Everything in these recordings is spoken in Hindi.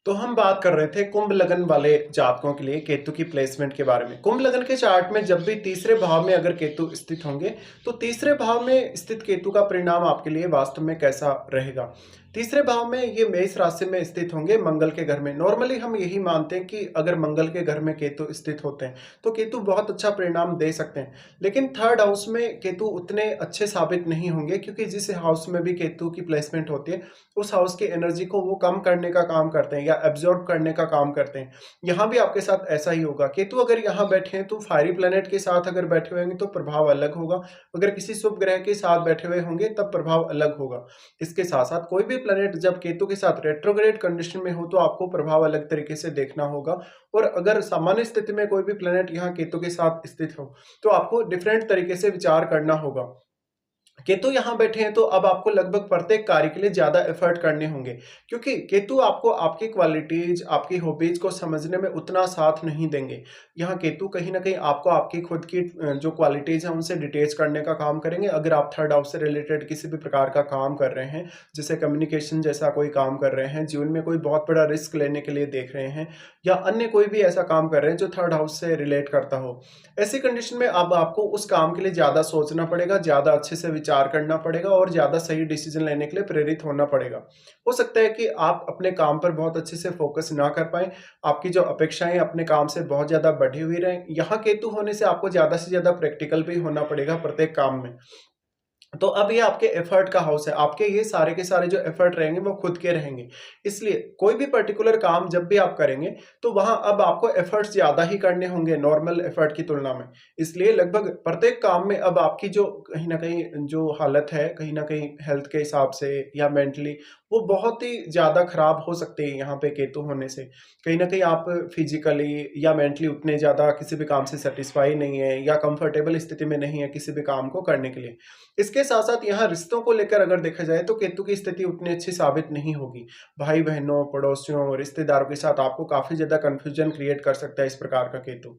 तो हम बात कर रहे थे कुंभ लगन वाले जातकों के लिए केतु की प्लेसमेंट के बारे में। कुंभ लगन के चार्ट में जब भी तीसरे भाव में अगर केतु स्थित होंगे, तो तीसरे भाव में स्थित केतु का परिणाम आपके लिए वास्तव में कैसा रहेगा? तीसरे भाव में ये मेष राशि में स्थित होंगे मंगल के घर में। नॉर्मली हम यही मानते हैं कि अगर मंगल के घर में केतु स्थित होते हैं, तो केतु बहुत अच्छा परिणाम दे सकते हैं। लेकिन थर्ड हाउस में केतु उतने अच्छे साबित नहीं होंगे, क्योंकि जिस हाउस में भी केतु की प्लेसमेंट होती है, उस हाउस की एनर्जी को वो कम करने का काम करते हैं या एब्जॉर्ब करने का काम करते हैं। यहाँ भी आपके साथ ऐसा ही होगा। केतु अगर यहाँ बैठे हैं तो फायरी प्लैनेट के साथ अगर बैठे हुए होंगे तो प्रभाव अलग होगा। अगर किसी शुभ ग्रह के साथ बैठे हुए होंगे तब प्रभाव अलग होगा। इसके साथ साथ कोई भी प्लैनेट जब केतु के साथ रेट्रोग्रेड कंडीशन में हो तो आपको प्रभाव अलग तरीके से देखना होगा। और अगर सामान्य स्थिति में कोई भी प्लैनेट यहाँ केतु के साथ स्थित हो, तो आपको डिफरेंट तरीके से विचार करना होगा। केतु यहाँ बैठे हैं तो अब आपको लगभग प्रत्येक कार्य के लिए ज्यादा एफर्ट करने होंगे, क्योंकि केतु आपको आपकी क्वालिटीज, आपकी हॉबीज को समझने में उतना साथ नहीं देंगे। यहाँ केतु कहीं ना कहीं आपको आपकी खुद की जो क्वालिटीज हैं उनसे डिटेच करने का काम करेंगे। अगर आप थर्ड हाउस से रिलेटेड किसी भी प्रकार का काम कर रहे हैं, जैसे कम्युनिकेशन जैसा कोई काम कर रहे हैं, जीवन में कोई बहुत बड़ा रिस्क लेने के लिए देख रहे हैं, या अन्य कोई भी ऐसा काम कर रहे हैं जो थर्ड हाउस से रिलेट करता हो, ऐसी कंडीशन में अब आपको उस काम के लिए ज्यादा सोचना पड़ेगा, ज्यादा अच्छे से विचार करना पड़ेगा और ज्यादा सही डिसीजन लेने के लिए प्रेरित होना पड़ेगा। हो सकता है कि आप अपने काम पर बहुत अच्छे से फोकस ना कर पाए, आपकी जो अपेक्षाएं अपने काम से बहुत ज्यादा बढ़ी हुई रहें। यहाँ केतु होने से आपको ज्यादा से ज्यादा प्रैक्टिकल भी होना पड़ेगा प्रत्येक काम में। तो अब ये आपके एफर्ट का हाउस है। आपके ये सारे के सारे जो एफर्ट रहेंगे वो खुद के रहेंगे। इसलिए कोई भी पर्टिकुलर काम जब भी आप करेंगे, तो वहां अब आपको एफर्ट्स ज्यादा ही करने होंगे नॉर्मल एफर्ट की तुलना में। इसलिए लगभग प्रत्येक काम में अब आपकी जो कहीं ना कहीं जो हालत है, कहीं ना कहीं हेल्थ के हिसाब से या मेंटली, वो बहुत ही ज्यादा खराब हो सकती है यहाँ पे केतु होने से। कहीं ना कहीं आप फिजिकली या मेंटली उतने ज्यादा किसी भी काम से सेटिस्फाई नहीं है या कंफर्टेबल स्थिति में नहीं है किसी भी काम को करने के लिए। इसके साथ-साथ यहाँ रिश्तों को लेकर अगर देखा जाए तो केतु की स्थिति उतनी अच्छी साबित नहीं होगी। भाई-बहनों, पड़ोसियों, रिश्तेदारों के साथ आपको काफ़ी ज़्यादा कन्फ्यूजन क्रिएट कर सकता है इस प्रकार का केतु।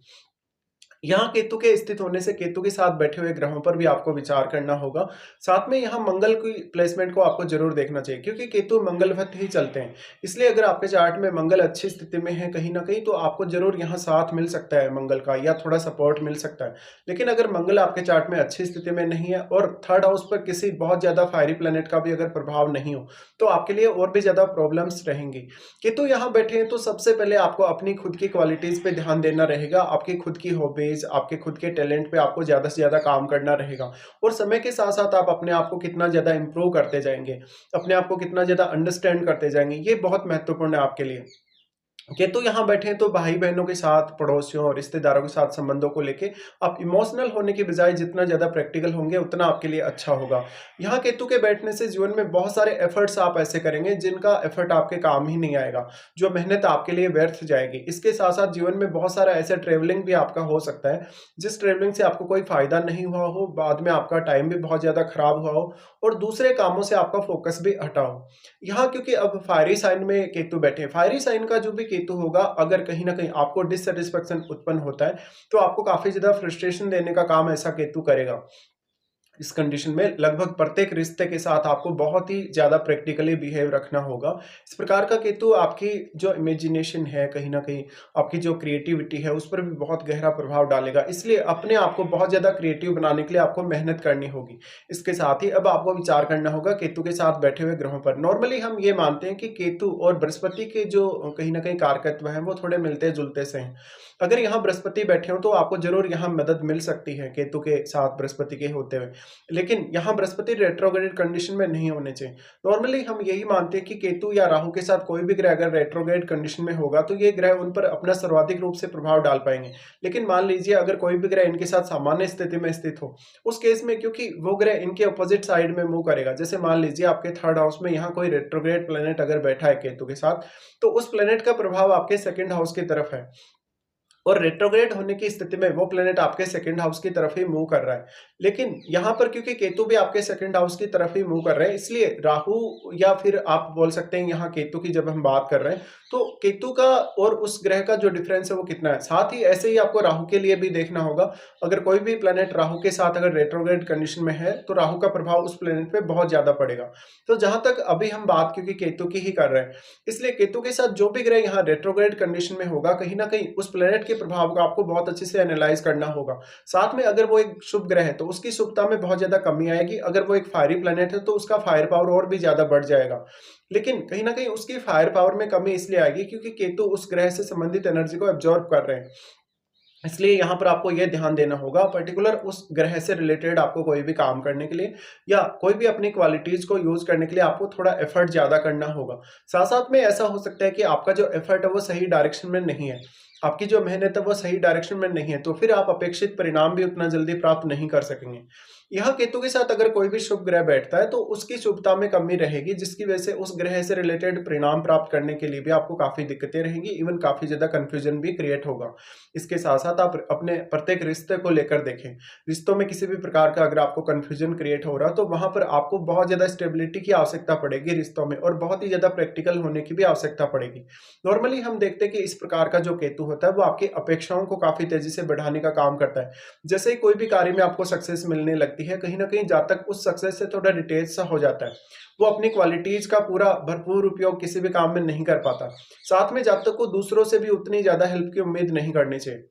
यहाँ केतु के स्थित होने से केतु के साथ बैठे हुए ग्रहों पर भी आपको विचार करना होगा। साथ में यहाँ मंगल की प्लेसमेंट को आपको ज़रूर देखना चाहिए, क्योंकि केतु मंगलवत ही चलते हैं। इसलिए अगर आपके चार्ट में मंगल अच्छी स्थिति में है कहीं न कहीं, तो आपको ज़रूर यहाँ साथ मिल सकता है मंगल का, या थोड़ा सपोर्ट मिल सकता है। लेकिन अगर मंगल आपके चार्ट में अच्छी स्थिति में नहीं है और थर्ड हाउस पर किसी बहुत ज़्यादा फायरी प्लैनेट का भी अगर प्रभाव नहीं हो, तो आपके लिए और भी ज़्यादा प्रॉब्लम्स रहेंगी। केतु यहाँ बैठे हैं तो सबसे पहले आपको अपनी खुद की क्वालिटीज़ पे ध्यान देना रहेगा। आपकी खुद की हॉबीज़, आपके खुद के टैलेंट पे आपको ज़्यादा से ज़्यादा काम करना रहेगा। और समय के साथ-साथ आप अपने आप को कितना ज़्यादा इम्प्रूव करते जाएँगे, अपने आप को कितना ज़्यादा अंडरस्टैंड करते जाएँगे, ये बहुत महत्वपूर्ण है आपके लिए। केतु यहाँ बैठे हैं तो भाई-बहनों के साथ, पड़ोसियों और रिश्तेदारों के साथ संबंधों को लेके आप इमोशनल होने की बजाय जितना ज़्यादा प्रैक्टिकल होंगे, उतना आपके लिए अच्छा होगा। यहाँ केतु के बैठने से जीवन में बहुत सारे एफर्ट्स आप ऐसे करेंगे जिनका एफर्ट आपके काम ही नहीं आएगा, जो मेहनत आपके लिए व्यर्थ जाएगी। इसके साथ-साथ जीवन में बहुत सारा ऐसा ट्रैवलिंग भी आपका हो सकता है, जिस ट्रैवलिंग से आपको कोई फ़ायदा नहीं हुआ हो, बाद में आपका टाइम भी बहुत ज़्यादा खराब हुआ हो और दूसरे कामों से आपका फ़ोकस भी हटा हो। यहाँ क्योंकि अब फायरी साइन में केतु बैठे हैं, फायरी साइन का जो भी केतु होगा, अगर कहीं न कहीं आपको डिससैटिस्फैक्शन उत्पन्न होता है, तो आपको काफ़ी ज़्यादा फ्रस्ट्रेशन देने का काम ऐसा केतु करेगा। इस कंडीशन में लगभग प्रत्येक रिश्ते के साथ आपको बहुत ही ज़्यादा प्रैक्टिकली बिहेव रखना होगा। इस प्रकार का केतु आपकी जो इमेजिनेशन है, कहीं न कहीं आपकी जो क्रिएटिविटी है, उस पर भी बहुत गहरा प्रभाव डालेगा। इसलिए अपने आप को बहुत ज़्यादा क्रिएटिव बनाने के लिए आपको मेहनत करनी होगी। इसके साथ ही अब आपको विचार करना होगा केतु के साथ बैठे हुए ग्रहों पर। नॉर्मली हम ये मानते हैं कि केतु और बृहस्पति के जो कहीं न कहीं कारकत्व हैं, वो थोड़े मिलते-जुलते से हैं। अगर यहाँ बृहस्पति बैठे हों, तो आपको ज़रूर यहाँ मदद मिल सकती है केतु के साथ बृहस्पति के होते हुए। लेकिन यहाँ बृहस्पति रेट्रोग्रेड कंडीशन में नहीं होने चाहिए। नॉर्मली हम यही मानते हैं कि केतु या राहु के साथ कोई भी ग्रह अगर रेट्रोग्रेड कंडीशन में होगा, तो ये ग्रह उन पर अपना सर्वाधिक रूप से प्रभाव डाल पाएंगे। लेकिन मान लीजिए अगर कोई भी ग्रह इनके साथ सामान्य स्थिति में स्थित हो, उस केस में क्योंकि वो ग्रह इनके अपोजिट साइड में मूव करेगा, जैसे मान लीजिए आपके थर्ड हाउस में यहाँ कोई रेट्रोग्रेड प्लेनेट अगर बैठा है केतु के साथ, तो उस प्लेनेट का प्रभाव आपके सेकंड हाउस की तरफ है। और रेट्रोग्रेड होने की स्थिति में वो प्लेनेट आपके सेकंड हाउस की तरफ ही मूव कर रहा है। लेकिन यहाँ पर क्योंकि केतु भी आपके सेकंड हाउस की तरफ ही मूव कर रहे हैं, इसलिए राहु या फिर आप बोल सकते हैं यहाँ केतु की जब हम बात कर रहे हैं, तो केतु का और उस ग्रह का जो डिफरेंस है वो कितना है। साथ ही ऐसे ही आपको राहु के लिए भी देखना होगा। अगर कोई भी प्लेनेट राहु के साथ अगर रेट्रोग्रेड कंडीशन में है, तो राहु का प्रभाव उस प्लेनेट पे बहुत ज्यादा पड़ेगा। तो जहां तक अभी हम बात क्योंकि केतु की ही कर रहे हैं, इसलिए केतु के साथ जो भी ग्रह यहाँ रेट्रोग्रेड कंडीशन में होगा, कहीं ना कहीं उस प्लेनेट के प्रभाव को आपको बहुत अच्छे से एनालाइज करना होगा। साथ में अगर वो एक शुभ ग्रह है तो उसकी शुभता में बहुत ज्यादा कमी आएगी। अगर वो एक फायरी प्लेनेट है तो उसका फायर पावर और भी ज्यादा बढ़ जाएगा। लेकिन कहीं ना कहीं उसकी फायर पावर में कमी इसलिए आएगी क्योंकि केतु उस ग्रह से संबंधित एनर्जी को एब्जॉर्ब कर रहे हैं। इसलिए यहाँ पर आपको यह ध्यान देना होगा, पर्टिकुलर उस ग्रह से रिलेटेड आपको कोई भी काम करने के लिए या कोई भी अपनी क्वालिटीज को यूज करने के लिए आपको थोड़ा एफर्ट ज्यादा करना होगा। साथ साथ में ऐसा हो सकता है कि आपका जो एफर्ट है वो सही डायरेक्शन में नहीं है, आपकी जो मेहनत है वो सही डायरेक्शन में नहीं है, तो फिर आप अपेक्षित परिणाम भी उतना जल्दी प्राप्त नहीं कर सकेंगे। यहाँ केतु के साथ अगर कोई भी शुभ ग्रह बैठता है तो उसकी शुभता में कमी रहेगी, जिसकी वजह से उस ग्रह से रिलेटेड परिणाम प्राप्त करने के लिए भी आपको काफी दिक्कतें रहेंगी, इवन काफी ज्यादा कंफ्यूजन भी क्रिएट होगा। इसके साथ साथ आप अपने प्रत्येक रिश्ते को लेकर देखें। रिश्तों में किसी भी प्रकार का अगर आपको कंफ्यूजन क्रिएट हो रहा है तो वहां पर आपको बहुत ज्यादा स्टेबिलिटी की आवश्यकता पड़ेगी रिश्तों में, और बहुत ही ज्यादा प्रैक्टिकल होने की भी आवश्यकता पड़ेगी। नॉर्मली हम देखते हैं कि इस प्रकार का जो केतु होता है वो आपकी अपेक्षाओं को काफी तेजी से बढ़ाने का काम करता है। जैसे ही कोई भी कार्य में आपको सक्सेस मिलने लगती है, कहीं ना कहीं जातक उस सक्सेस से थोड़ा डिटेच सा हो जाता है, वो अपनी क्वालिटीज का पूरा भरपूर उपयोग किसी भी काम में नहीं कर पाता। साथ में जातक को दूसरों से भी उतनी ज्यादा हेल्प की उम्मीद नहीं करनी चाहिए।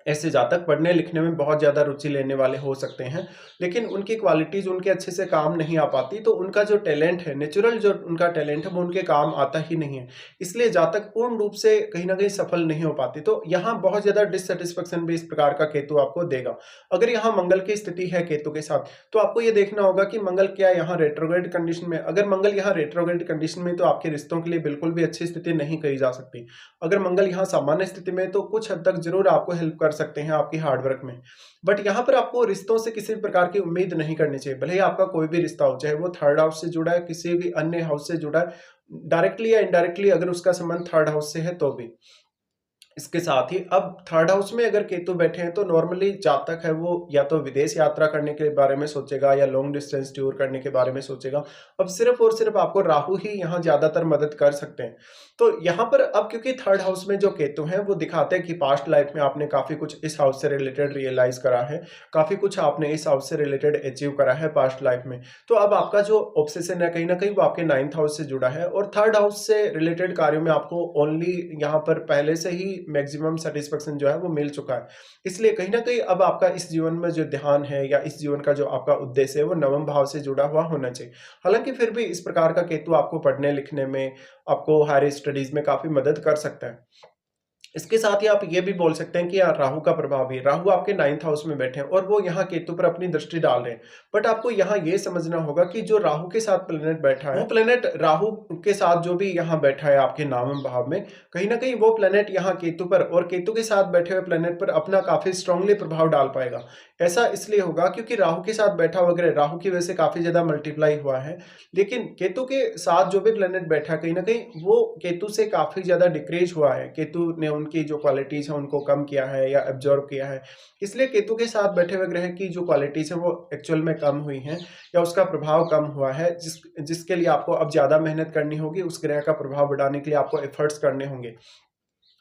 ऐसे जातक पढ़ने लिखने में बहुत ज़्यादा रुचि लेने वाले हो सकते हैं, लेकिन उनकी क्वालिटीज़ उनके अच्छे से काम नहीं आ पाती, तो उनका जो टैलेंट है, नेचुरल जो उनका टैलेंट है, वो उनके काम आता ही नहीं है। इसलिए जातक पूर्ण रूप से कहीं न कहीं सफल नहीं हो पाती। तो यहाँ बहुत ज़्यादा डिससैटिस्फैक्शन भी इस प्रकार का केतु आपको देगा। अगर यहाँ मंगल की स्थिति है केतु के साथ, तो आपको ये देखना होगा कि मंगल क्या यहाँ रेट्रोग्रेड कंडीशन में, अगर मंगल यहाँ रेट्रोग्रेड कंडीशन में, तो आपके रिश्तों के लिए बिल्कुल भी अच्छी स्थिति नहीं कही जा सकती। अगर मंगल यहाँ सामान्य स्थिति में, तो कुछ हद तक जरूर आपको हेल्प कर सकते हैं आपकी हार्डवर्क में। बट यहाँ पर आपको रिश्तों से किसी भी प्रकार की उम्मीद नहीं करनी चाहिए, भले ही आपका कोई भी रिश्ता हो, चाहे वो थर्ड हाउस से जुड़ा है, किसी भी अन्य हाउस से जुड़ा है, डायरेक्टली या इनडायरेक्टली अगर उसका संबंध थर्ड हाउस से है तो भी। इसके साथ ही अब थर्ड हाउस में अगर केतु बैठे हैं तो नॉर्मली जातक है वो या तो विदेश यात्रा करने के बारे में सोचेगा या लॉन्ग डिस्टेंस टूर करने के बारे में सोचेगा। अब सिर्फ और सिर्फ आपको राहु ही यहाँ ज्यादातर मदद कर सकते हैं। तो यहाँ पर अब क्योंकि थर्ड हाउस में जो केतु हैं वो दिखाते हैं कि पास्ट लाइफ में आपने काफी कुछ इस हाउस से रिलेटेड रियलाइज करा है, काफी कुछ आपने इस हाउस से रिलेटेड अचीव करा है पास्ट लाइफ में। तो अब आपका जो ऑब्सेशन है कहीं ना कहीं वो आपके नाइन्थ हाउस से जुड़ा है, और थर्ड हाउस से रिलेटेड कार्यों में आपको ओनली यहाँ पर पहले से ही मैक्सिमम सेटिस्फेक्शन जो है वो मिल चुका है। इसलिए कहीं ना कहीं अब आपका इस जीवन में जो ध्यान है या इस जीवन का जो आपका उद्देश्य है वो नवम भाव से जुड़ा हुआ होना चाहिए। हालांकि फिर भी इस प्रकार का केतु आपको पढ़ने लिखने में, आपको हायर स्टडीज में काफी मदद कर सकता है। इसके साथ ही आप ये भी बोल सकते हैं कि यार राहु का प्रभाव भी, राहु आपके नाइन्थ हाउस में बैठे हैं और वो यहाँ केतु पर अपनी दृष्टि डाल रहे हैं। बट आपको यहाँ ये समझना होगा कि जो राहु के साथ प्लेनेट बैठा है, वो प्लेनेट राहु के साथ जो भी यहाँ बैठा है आपके नामम भाव में, कहीं ना कहीं वो प्लेनेट यहाँ केतु पर और केतु के साथ बैठे हुए प्लेनेट पर अपना काफी स्ट्रांगली प्रभाव डाल पाएगा। ऐसा इसलिए होगा क्योंकि राहु के साथ बैठा हुआ ग्रह राहु की वजह से काफी ज्यादा मल्टीप्लाई हुआ है, लेकिन केतु के साथ जो भी प्लेनेट बैठा है कहीं ना कहीं वो केतु से काफी ज्यादा डिक्रीज हुआ है। केतु ने उनकी जो क्वालिटीज है उनको कम किया है या एब्जॉर्ब किया है, इसलिए केतु के साथ बैठे हुए ग्रह की जो क्वालिटीज है वो एक्चुअल में कम हुई हैं या उसका प्रभाव कम हुआ है, जिसके लिए आपको अब ज्यादा मेहनत करनी होगी, उस ग्रह का प्रभाव बढ़ाने के लिए आपको एफर्ट्स करने होंगे।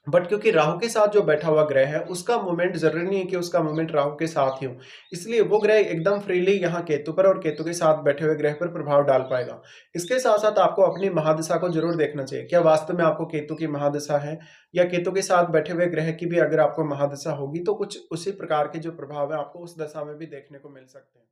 बट क्योंकि राहु के साथ जो बैठा हुआ ग्रह है उसका मूवमेंट जरूरी नहीं है कि उसका मूवमेंट राहु के साथ ही हो, इसलिए वो ग्रह एकदम फ्रीली यहाँ केतु पर और केतु के साथ बैठे हुए ग्रह पर प्रभाव डाल पाएगा। इसके साथ साथ आपको अपनी महादशा को जरूर देखना चाहिए, क्या वास्तव में आपको केतु की महादशा है या केतु के साथ बैठे हुए ग्रह की भी अगर आपको महादशा होगी तो कुछ उसी प्रकार के जो प्रभाव है आपको उस दशा में भी देखने को मिल सकते हैं।